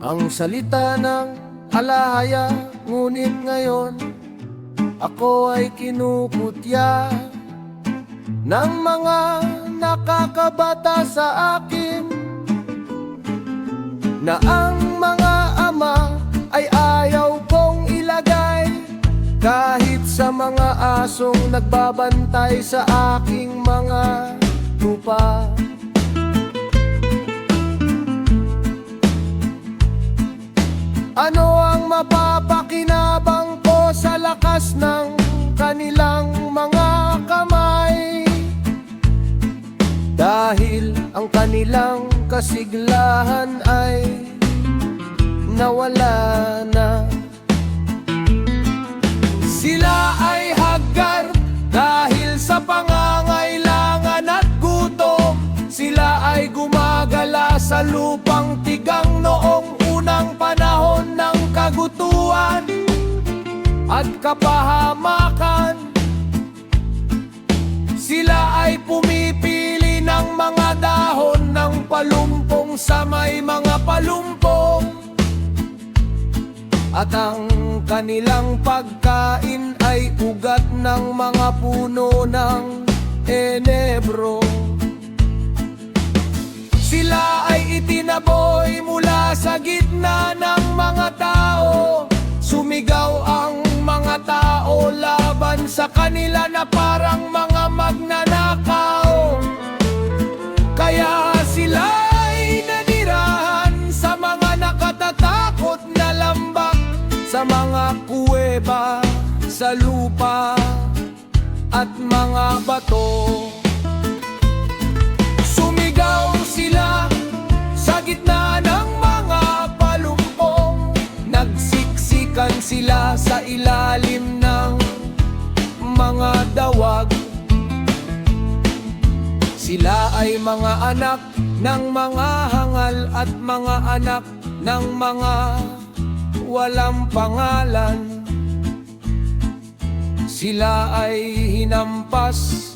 Ang salita ng alahaya, ngunit ngayon ako ay kinukutya ng mga nakakabata sa akin, na ang mga ama ay ayaw kong ilagay kahit sa mga asong nagbabantay sa aking mga lupa. Ano ang mapapakinabang ko sa lakas ng kanilang mga kamay? Dahil ang kanilang kasiglahan ay nawala na. Sila ay haggard dahil sa pangangailangan at gutom. Sila ay gumagala sa lupang tigang noong unang panahon ng kagutuan at kapahamakan. Sila ay pumipili ng mga dahon ng palumpong sa may mga palumpong, at ang kanilang pagkain ay ugat ng mga puno ng enebro. Sila ay itinaboy mula sa gitna ng mga tao. Sumigaw ang mga tao laban sa kanila na parang mga magnanakaw. Kaya sila ay nanirahan sa mga nakatatakot na lambak, sa mga kuweba, sa lupa at mga bato. Sumigaw sila sa gitna ng mga palumpong, nagsiksikan sila sa ilalim ng mga dawag. Sila ay mga anak ng mga hangal at mga anak ng mga walang pangalan. Sila ay hinampas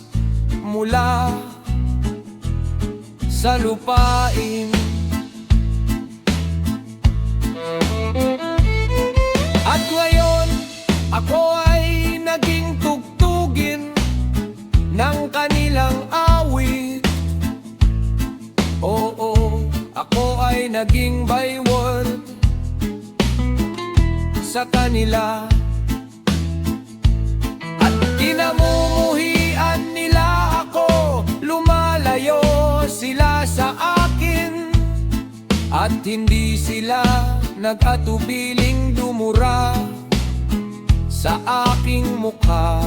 mula sa lupain. At ngayon, ako ay naging tugtugin ng kanilang awit. Oo, ako ay naging byword sa kanila. At kinamumuhian nila ako, lumalayo sila sa akin, at hindi sila nag-atubiling dumura sa aking mukha.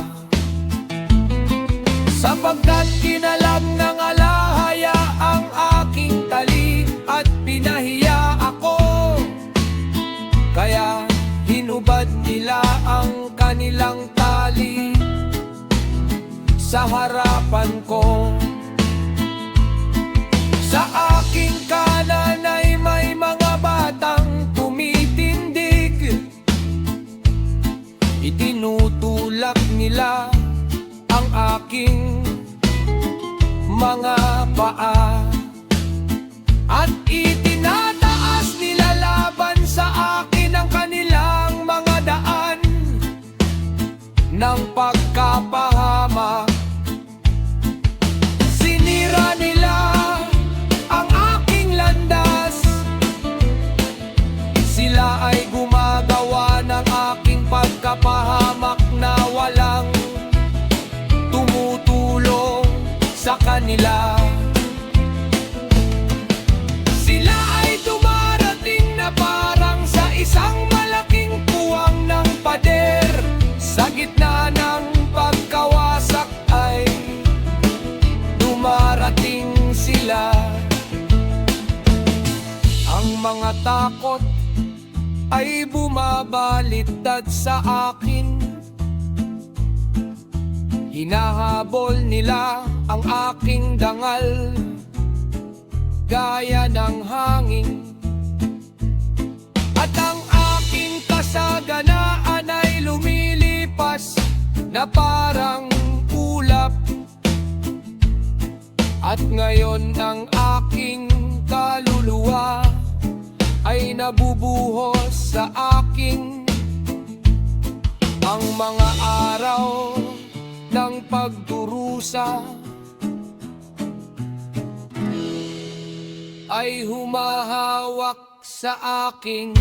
Sapagkat kinalag ng alahaya ang aking tali at pinahiya ako, kaya hinubad nila ang kanilang tali sa harapan ko. Sa aking kanan ay may mga batang tumitindig. Itinutulak nila ang aking mga paa at itinataas nila laban sa akin ang kanilang mga daan ng pagkapahamak. Sinira nila ang aking landas. Sila ay gumagawa ng aking pagkapahamak na walang tumutulong sa kanila. Sila ay dumarating na parang sa isang malaking puwang ng pader. Sa gitna ng pagkawasak ay dumarating sila. Ang mga takot ay bumabaliktad sa akin. Hinahabol nila ang aking dangal gaya ng hangin, at ang aking kasaganaan ay lumilipas na parang ulap. At ngayon ang aking kaluluwa ay nabubuhos sa akin. Ang mga araw ng pagdurusa ay humahawak sa akin.